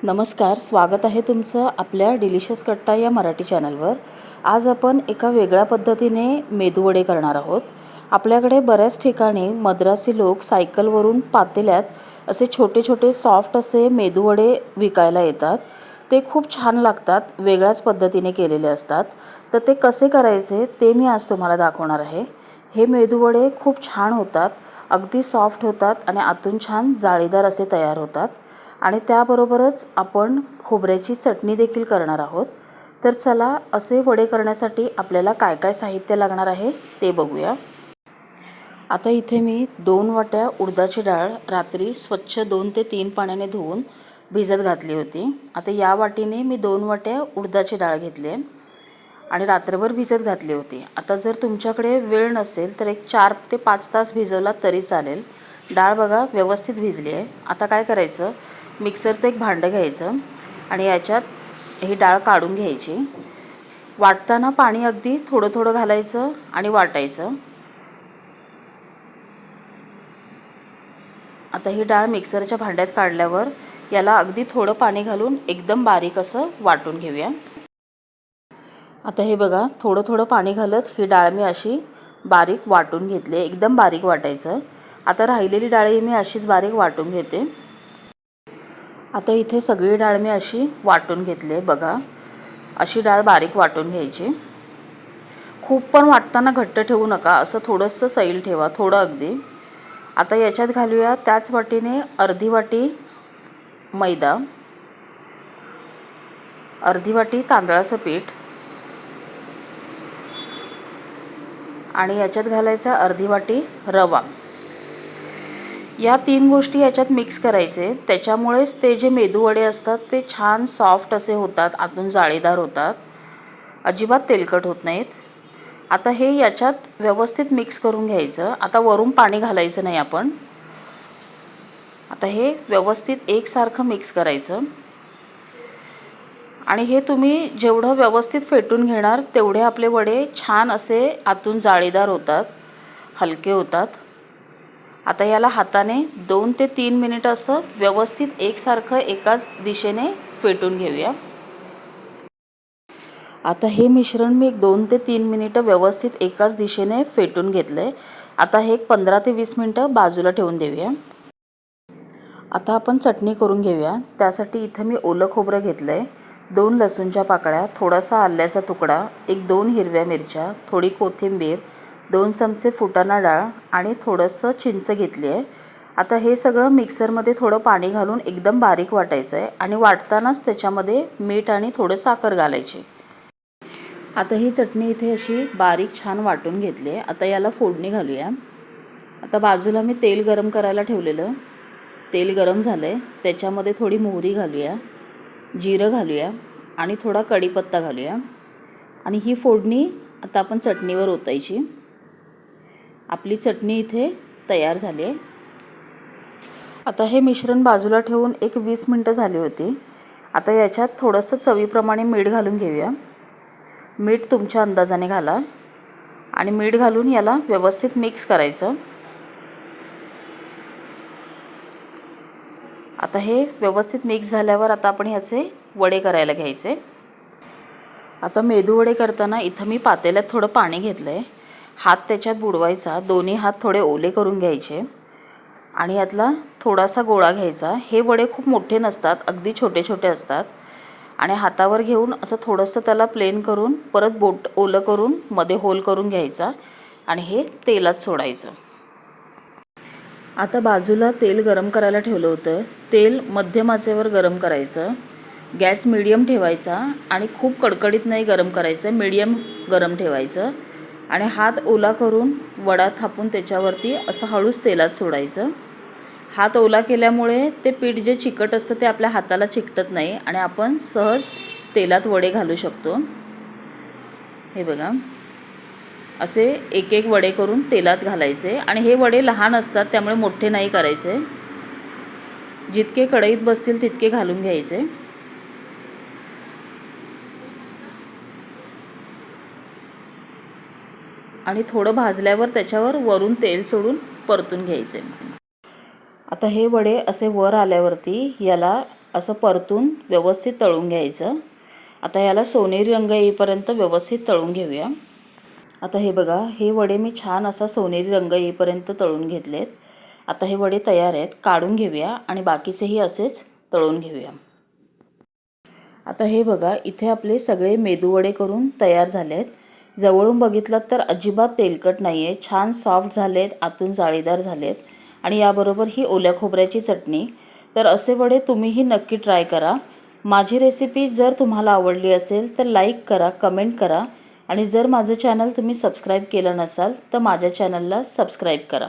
नमस्कार, स्वागत आहे तुमचं आपल्या डिलिशियस कट्टा या मराठी चॅनलवर। आज आपण एका वेगळ्या पद्धतीने मेदूवडे करणार आहोत। आपल्याकडे बऱ्याच ठिकाणी मद्रासी लोक सायकलवरून पातेल्यात असे छोटे छोटे सॉफ्ट असे मेदूवडे विकायला येतात। ते खूप छान लागतात, वेगळ्याच पद्धतीने केलेले असतात। तर ते कसे करायचे ते मी आज तुम्हाला दाखवणार आहे। हे मेदूवडे खूप छान होतात, अगदी सॉफ्ट होतात आणि आतून छान जाळीदार असे तयार होतात। आणि त्याबरोबरच आपण खोबऱ्याची चटणी देखील करणार आहोत। तर चला, असे वडे करण्यासाठी आपल्याला काय काय साहित्य लागणार आहे ते बघूया। आता इथे मी 2 वाट्या उडदाची डाळ रात्री स्वच्छ 2 ते 3 पाण्याने धुवून भिजत घातली होती। आता या वाटीने मी 2 वाट्या उडदाची डाळ घेतली आहे आणि रात्रभर भिजत घातली होती। आता जर तुमच्याकडे वेळ नसेल तर एक 4 ते 5 तास भिजवला तरी चालेल। डाळ बघा व्यवस्थित भिजली आहे। आता काय करायचं, मिक्सरचं एक भांडं घ्यायचं आणि याच्यात ही डाळ काढून घ्यायची। वाटताना पाणी अगदी थोडं थोडं घालायचं आणि वाटायचं। आता ही डाळ मिक्सरच्या भांड्यात काढल्यावर याला अगदी थोडं पाणी घालून एकदम बारीक असं वाटून घेऊया। आता हे बघा, थोडं थोडं पाणी घालत ही डाळ मी अशी बारीक वाटून घेतली, एकदम बारीक वाटायचं। आता राहिलेली डाळही मी अशीच बारीक वाटून घेते। आता इथे सगळी डाळ मी अशी वाटून घेतली आहे बघा, अशी डाळ बारीक वाटून घ्यायची। खूप पण वाटताना घट्ट ठेवू नका, असं थोडंसं सैल ठेवा, थोडं अगदी। आता याच्यात घालूया त्याच वाटीने अर्धी वाटी मैदा, अर्धी वाटी तांदळाचं पीठ आणि याच्यात घालायचं अर्धी वाटी रवा। या 3 गोष्टी याच्यात मिक्स करायचे, त्याच्यामुळेच ते जे मेदूवडे असतात ते छान सॉफ्ट असे होतात, आतून जाळीदार होतात, अजिबात तेलकट होत नाहीत। आता हे याच्यात व्यवस्थित मिक्स करून घ्यायचं। आता वरून पाणी घालायचं नाही आपण। आता हे व्यवस्थित एकसारखं मिक्स करायचं आणि हे तुम्ही जेवढं व्यवस्थित फेटून घेणार तेवढे आपले वडे छान असे आतून जाळीदार होतात, हलके होतात। आता याला हाताने 2 ते 3 मिनिट असं व्यवस्थित एकसारखं एकाच दिशेने फेटून घेऊया। आता हे मिश्रण मी 2 ते 3 मिनिटं व्यवस्थित एकाच दिशेने फेटून घेतले। आता हे 15 ते 20 मिनिटं बाजूला ठेवून देऊया। आता आपण चटणी करून घेऊया। त्यासाठी इथं मी ओलं खोबरं घेतलंय, 2 लसूणच्या पाकळ्या, थोडासा आल्याचा तुकडा, 1-2 हिरव्या मिरच्या, थोडी कोथिंबीर, 2 चमचे फुटाणा डाळ आणि थोडंसं चिंच घेतली आहे। आता हे सगळं मिक्सरमध्ये थोडं पाणी घालून एकदम बारीक वाटायचं आहे आणि वाटतानाच त्याच्यामध्ये मीठ आणि थोडं साखर घालायची। आता ही चटणी इथे अशी बारीक छान वाटून घेतली आहे। आता याला फोडणी घालूया। आता बाजूला मी तेल गरम करायला ठेवलेलं, तेल गरम झालं आहे, त्याच्यामध्ये थोडी मोहरी घालूया, जिरं घालूया आणि थोडा कढीपत्ता घालूया आणि ही फोडणी आता आपण चटणीवर ओतायची। आपली चटणी इथे तयार झाली आहे। आता हे मिश्रण बाजूला ठेवून एक 20 मिनिटं झाली होती। आता याच्यात थोडंसं चवीप्रमाणे मीठ घालून घेऊया। मीठ तुमच्या अंदाजाने घाला आणि मीठ घालून याला व्यवस्थित मिक्स करायचं। आता हे व्यवस्थित मिक्स झाल्यावर आता आपण ह्याचे वडे करायला घ्यायचे। आता मेदूवडे करताना इथं मी पातेल्यात थोडं पाणी घेतलं आहे, हात त्याच्यात बुडवायचा, दोन्ही हात थोडे ओले करून घ्यायचे आणि यातला थोडासा गोळा घ्यायचा। हे वडे खूप मोठे नसतात, अगदी छोटे छोटे असतात आणि हातावर घेऊन असं थोडंसं त्याला प्लेन करून परत बोट ओलं करून मध्ये होल करून घ्यायचा आणि हे तेलात सोडायचं। आता बाजूला तेल गरम करायला ठेवलं होतं, तेल मध्यम आचेवर गरम करायचं, गॅस मीडियम ठेवायचा आणि खूप कडकडीत नाही गरम करायचं, मीडियम गरम ठेवायचं आणि हात ओला करून वडा थापून त्याच्यावरती असं हळूच तेलात सोडायचं। हात ओला केल्यामुळे ते पीठ जे चिकट असतं ते आपल्या हाताला चिकटत नाही आणि आपण सहज तेलात वडे घालू शकतो। हे बघा, असे एक एक वडे करून तेलात घालायचे आणि हे वडे लहान असतात त्यामुळे मोठे नाही करायचे, जितके कढईत बसतील तितके घालून घ्यायचे। आणि थोडं भाजल्यावर त्याच्यावर वरून तेल सोडून परतून घ्यायचे। आता हे वडे असे वर आल्यावरती याला असं परतून व्यवस्थित तळून घ्यायचं. आता याला सोनेरी रंग येईपर्यंत व्यवस्थित तळून घेऊया. आता हे बघा, हे वडे मी छान असा सोनेरी रंग येईपर्यंत तळून घेतलेत. आता हे वडे तयार आहेत, काढून घेऊया आणि बाकीचेही असेच तळून घेऊया. आता हे बघा, इथे आपले सगळे मेदूवडे करून तयार झालेत. जवळून बघितलं तर अजिबात तेलकट नाही आहे, छान सॉफ्ट झालेत, आतून जाळीदार झालेत आणि याबरोबर ही ओल्या खोबऱ्याची चटणी. तर असे वडे तुम्हीही नक्की ट्राय करा. माझी रेसिपी जर तुम्हाला आवडली असेल तर लाईक करा, कमेंट करा आणि जर माझं चॅनल तुम्ही सबस्क्राईब केलं नसाल तर माझ्या चॅनलला सबस्क्राईब करा.